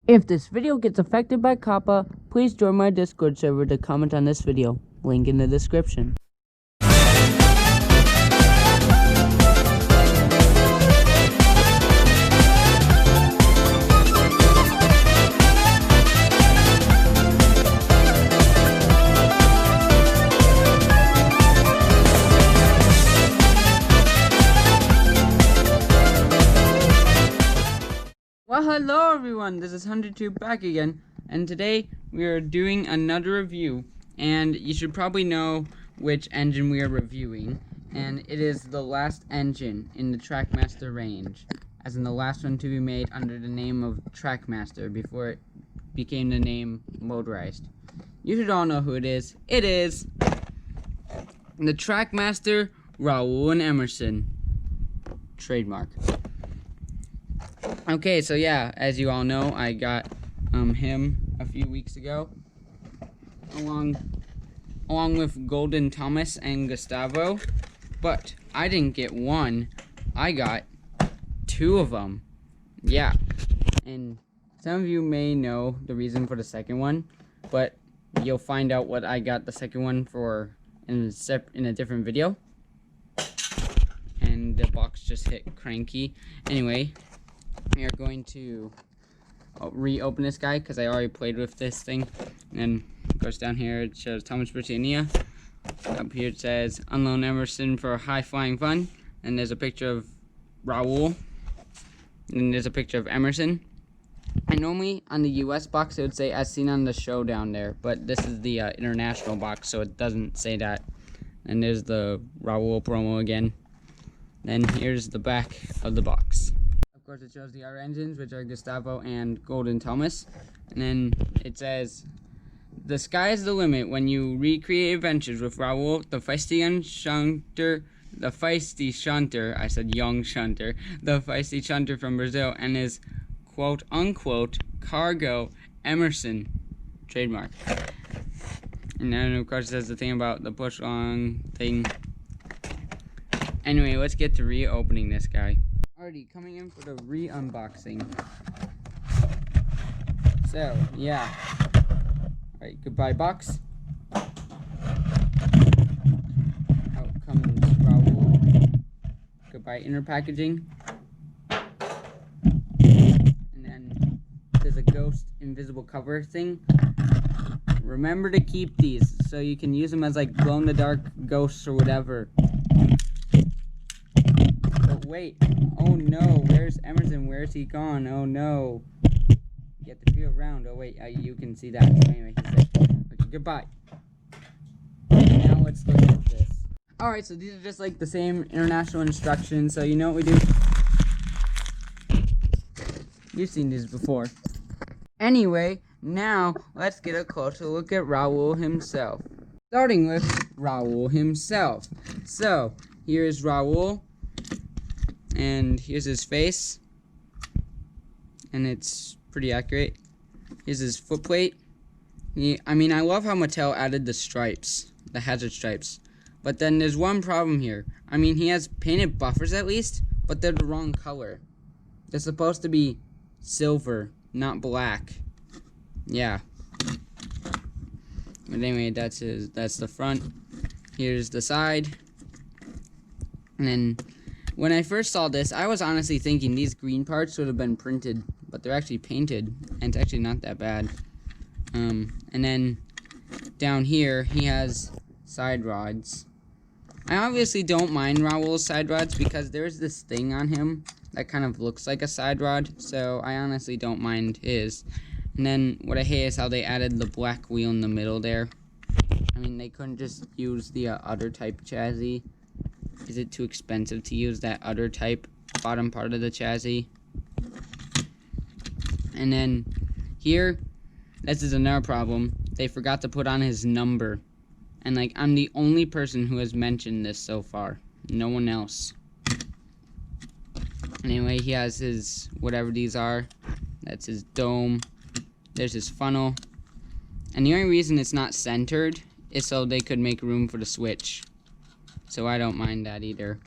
If this video gets affected by COPPA, please join my Discord server to comment on this video. Link in the description. Well, hello everyone, this is HunterTube back again, and today we are doing another review, and you should probably know which engine we are reviewing, and it is the last engine in the Trackmaster range, as in the last one to be made under the name of Trackmaster before it became the name Motorized. You should all know who it is. It is the Trackmaster Raul and Emerson trademark. Okay, so yeah, as you all know, I got him a few weeks ago, along with Golden Thomas and Gustavo, but I didn't get one, I got two of them. Yeah, and some of you may know the reason for the second one, but you'll find out what I got the second one for in a different video. And the box just hit cranky. Anyway, we are going to reopen this guy because I already played with this thing. And it goes down here, it shows Thomas Britannia. Up here it says Unknown Emerson for high flying fun. And there's a picture of Raoul. And there's a picture of Emerson. And normally on the US box it would say as seen on the show down there. But this is the international box, so it doesn't say that. And there's the Raoul promo again. Then here's the back of the box. Of course, it shows the other engines, which are Gustavo and Golden Thomas. And then it says, the sky is the limit when you recreate adventures with Raoul, the feisty shunter, I said young shunter, the feisty shunter from Brazil, and his quote-unquote cargo Emerson trademark. And then, of course, it says the thing about the push-on thing. Anyway, let's get to reopening this guy. Already coming in for the re-unboxing. So, yeah. Alright, goodbye box. Out comes Raoul. Goodbye inner packaging. And then there's a ghost invisible cover thing. Remember to keep these so you can use them as like glow-in-the-dark ghosts or whatever. But wait. Oh no, where's Emerson? Where's he gone? Oh no. You have to feel around. Oh wait, you can see that. So anyway, he said, okay, goodbye. Now let's look at this. Alright, so these are just like the same international instructions, so you know what we do? You've seen these before. Anyway, now let's get a closer look at Raoul himself. Starting with Raoul himself. So, here's Raoul. And here's his face, and it's pretty accurate. Here's his footplate. I mean, I love how Mattel added the stripes, the hazard stripes. But then there's one problem here. I mean, he has painted buffers at least, but they're the wrong color. They're supposed to be silver, not black. Yeah. But anyway, that's the front. Here's the side. And then when I first saw this, I was honestly thinking these green parts would have been printed, but they're actually painted, and it's actually not that bad. And then down here, he has side rods. I obviously don't mind Raoul's side rods because there's this thing on him that kind of looks like a side rod, so I honestly don't mind his. And then what I hate is how they added the black wheel in the middle there. I mean, they couldn't just use the other type chassis. Is it too expensive to use that other type bottom part of the chassis? And then here, this is another problem. They forgot to put on his number. And like, I'm the only person who has mentioned this so far. No one else. Anyway, he has his, whatever these are. That's his dome. There's his funnel. And the only reason it's not centered is so they could make room for the switch. So I don't mind that either.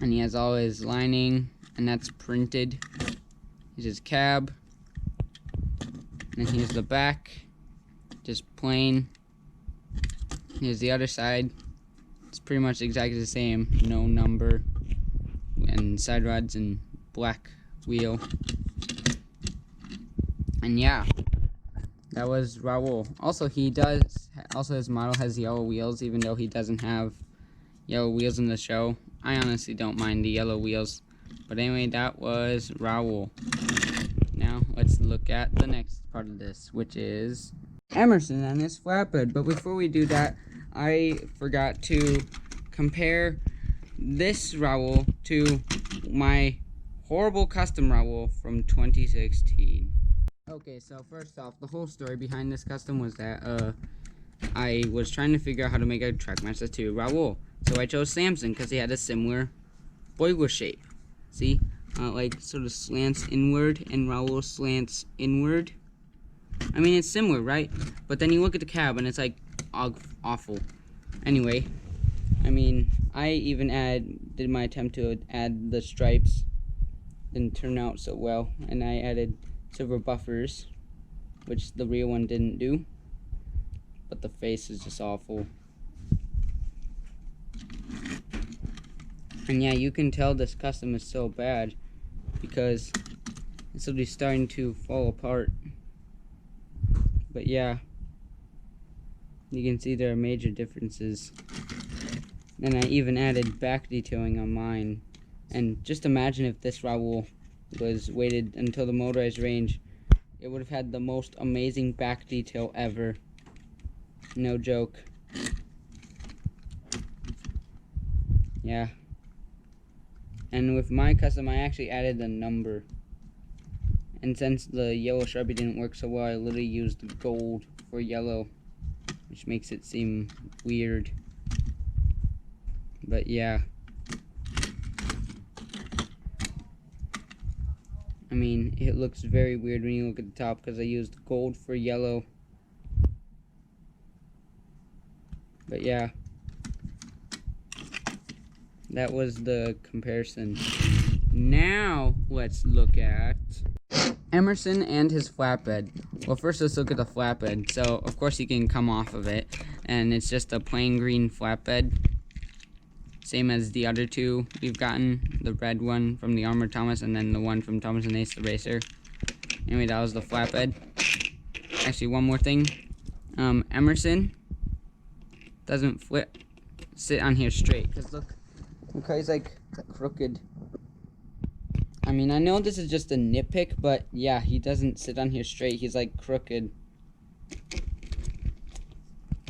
And he has all his lining, and that's printed. Here's his cab. And here's the back, just plain. Here's the other side. It's pretty much exactly the same, no number, and side rods and black wheel. And yeah, that was Raoul. Also, his model has yellow wheels, even though he doesn't have yellow wheels in the show. I honestly don't mind the yellow wheels. But anyway, that was Raoul. Now, let's look at the next part of this, which is Emerson and his flatbed. But before we do that, I forgot to compare this Raoul to my horrible custom Raoul from 2016. Okay, so first off, the whole story behind this custom was that I was trying to figure out how to make a Trackmaster 2 Raoul. So I chose Samson because he had a similar boiler shape. See? Like sort of slants inward, and Raoul slants inward. I mean, it's similar, right? But then you look at the cab and it's like awful. Anyway, I mean, I even did my attempt to add the stripes. Didn't turn out so well, and I added silver buffers, which the real one didn't do. But the face is just awful. And yeah, you can tell this custom is so bad because it's already starting to fall apart. But yeah, you can see there are major differences. And I even added back detailing on mine. And just imagine if this Raoul was waited until the motorized range, it would have had the most amazing back detail ever. No joke. Yeah. And with my custom, I actually added the number. And since the yellow Sharpie didn't work so well, I literally used gold for yellow, which makes it seem weird. But yeah. I mean, it looks very weird when you look at the top because I used gold for yellow. But yeah. That was the comparison. Now, let's look at Emerson and his flatbed. Well, first let's look at the flatbed. So, of course, you can come off of it. And it's just a plain green flatbed. Same as the other two we've gotten. The red one from the Armored Thomas, and then the one from Thomas and Ace the Racer. Anyway, that was the flatbed. Actually, one more thing. Emerson doesn't sit on here straight. Because look how he's like crooked. I mean, I know this is just a nitpick, but yeah, he doesn't sit on here straight. He's like crooked.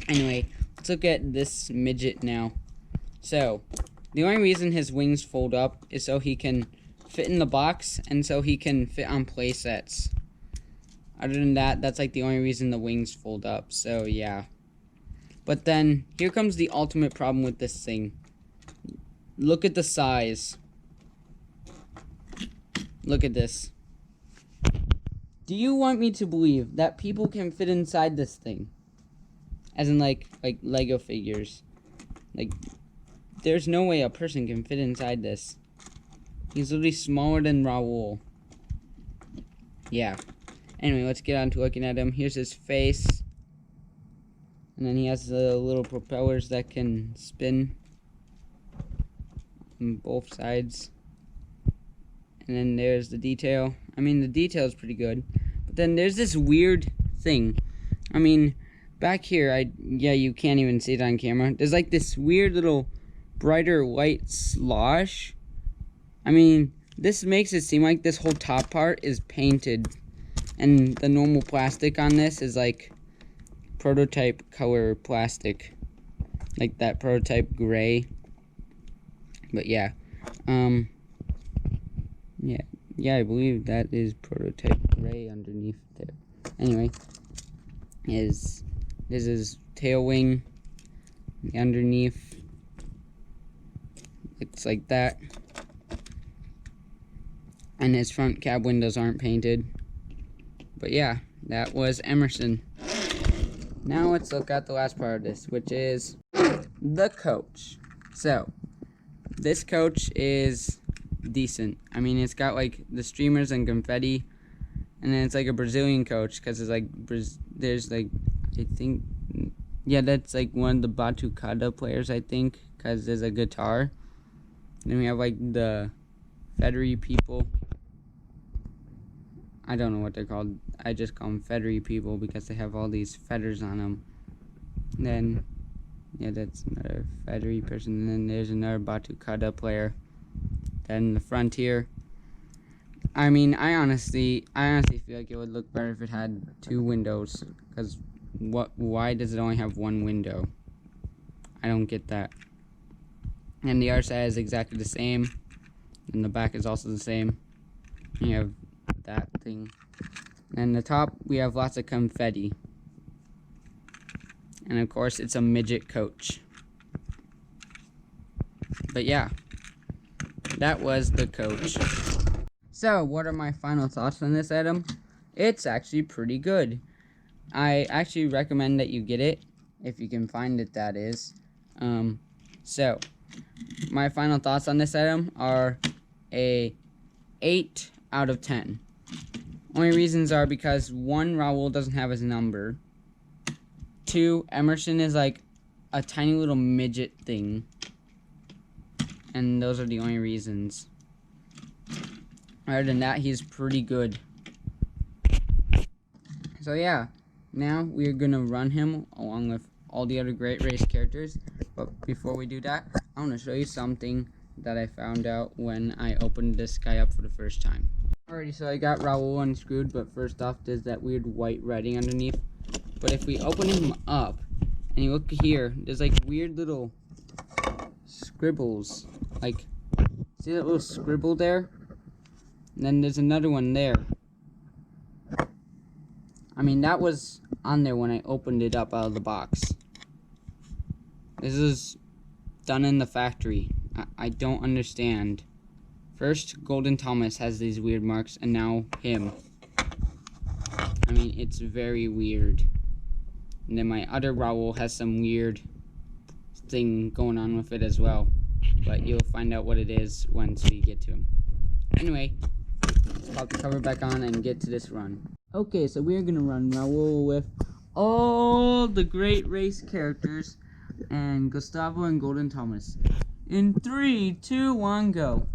Anyway, let's look at this midget now. So, the only reason his wings fold up is so he can fit in the box and so he can fit on play sets. Other than that, that's like the only reason the wings fold up. So, yeah. But then, here comes the ultimate problem with this thing. Look at the size. Look at this. Do you want me to believe that people can fit inside this thing? As in like Lego figures. Like, there's no way a person can fit inside this. He's literally smaller than Raoul. Yeah. Anyway, let's get on to looking at him. Here's his face. And then he has the little propellers that can spin on both sides. And then there's the detail. I mean, the detail is pretty good. But then there's this weird thing. I mean, back here, yeah, you can't even see it on camera. There's like this weird little brighter white slosh. I mean, this makes it seem like this whole top part is painted. And the normal plastic on this is like prototype color plastic. Like that prototype gray. But yeah. Yeah, I believe that is prototype gray underneath there. Anyway, this is tail wing. Underneath, it's like that. And his front cab windows aren't painted. But yeah, that was Emerson. Now let's look at the last part of this, which is the coach. So, this coach is decent. I mean, it's got like the streamers and confetti. And then it's like a Brazilian coach, because it's like there's like, I think, yeah, that's like one of the batucada players, I think, because there's a guitar. And then we have like the Federy people. I don't know what they're called. I just call them Federy people because they have all these feathers on them. And then, yeah, that's another Federy person. And then there's another batucada player. Then in the front here, I mean, I honestly feel like it would look better if it had 2 windows. Because why does it only have 1 window? I don't get that. And the other side is exactly the same. And the back is also the same. You have that thing. And the top, we have lots of confetti. And of course, it's a midget coach. But yeah, that was the coach. So, what are my final thoughts on this item? It's actually pretty good. I actually recommend that you get it, if you can find it, that is. So, my final thoughts on this item are a 8 out of 10. Only reasons are because 1, Raoul doesn't have his number. 2, Emerson is like a tiny little midget thing. And those are the only reasons. Other than that, he's pretty good. So yeah, now we're gonna run him along with all the other Great Race characters. But before we do that, I want to show you something that I found out when I opened this guy up for the first time. Alrighty, so I got Raoul unscrewed, but first off, there's that weird white writing underneath. But if we open him up, and you look here, there's like weird little scribbles. Like, see that little scribble there? And then there's another one there. I mean, that was on there when I opened it up out of the box. This is done in the factory. I don't understand. First, Golden Thomas has these weird marks, and now him. I mean, it's very weird. And then my other Raoul has some weird thing going on with it as well. But you'll find out what it is once we get to him. Anyway, let's pop the cover back on and get to this run. Okay, so we're gonna run Raoul with all the Great Race characters and Gustavo and Golden Thomas. In 3, 2, 1, go.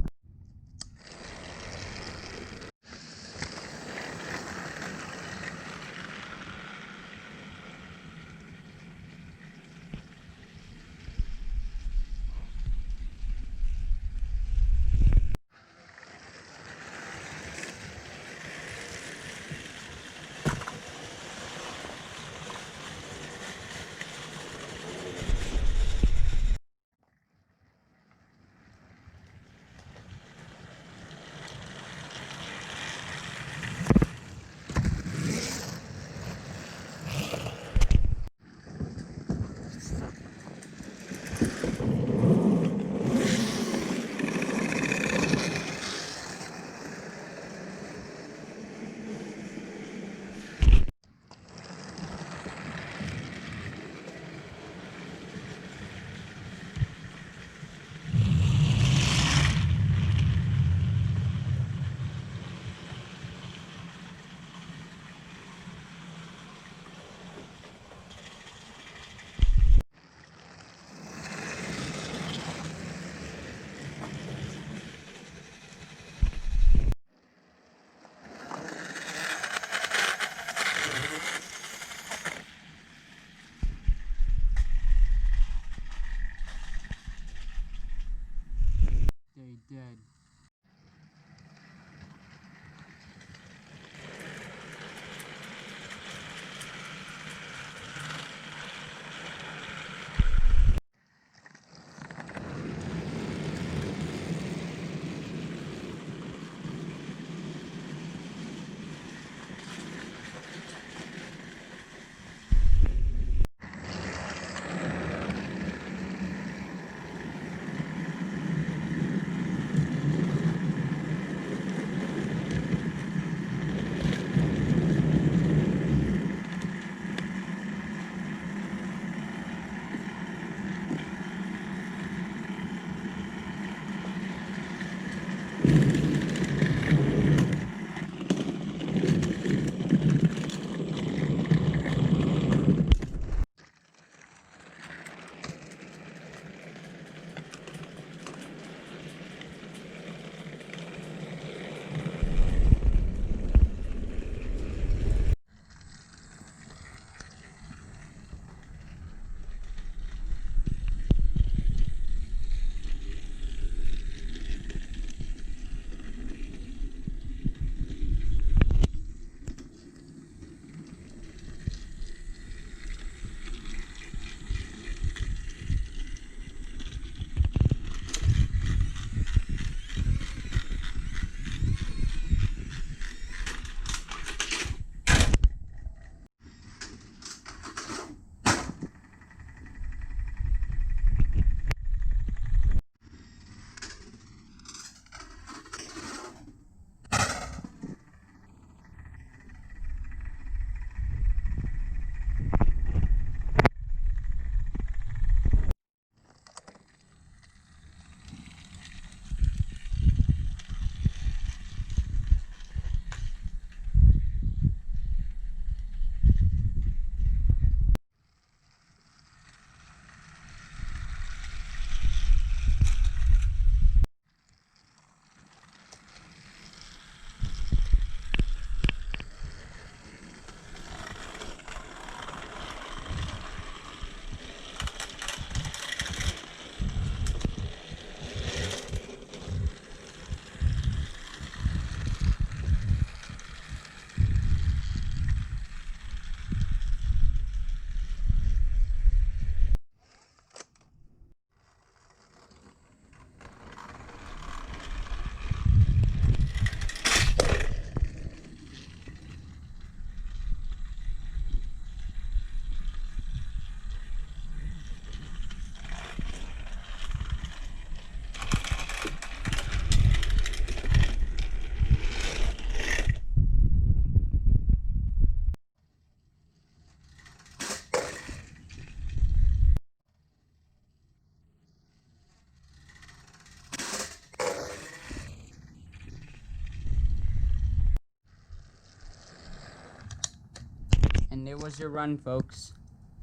And it was your run, folks.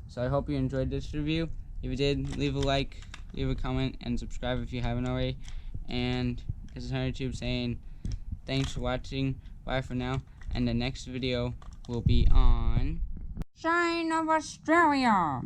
So I hope you enjoyed this review. If you did, leave a like, leave a comment, and subscribe if you haven't already. And this is on YouTube saying thanks for watching. Bye for now. And the next video will be on Shine of Australia.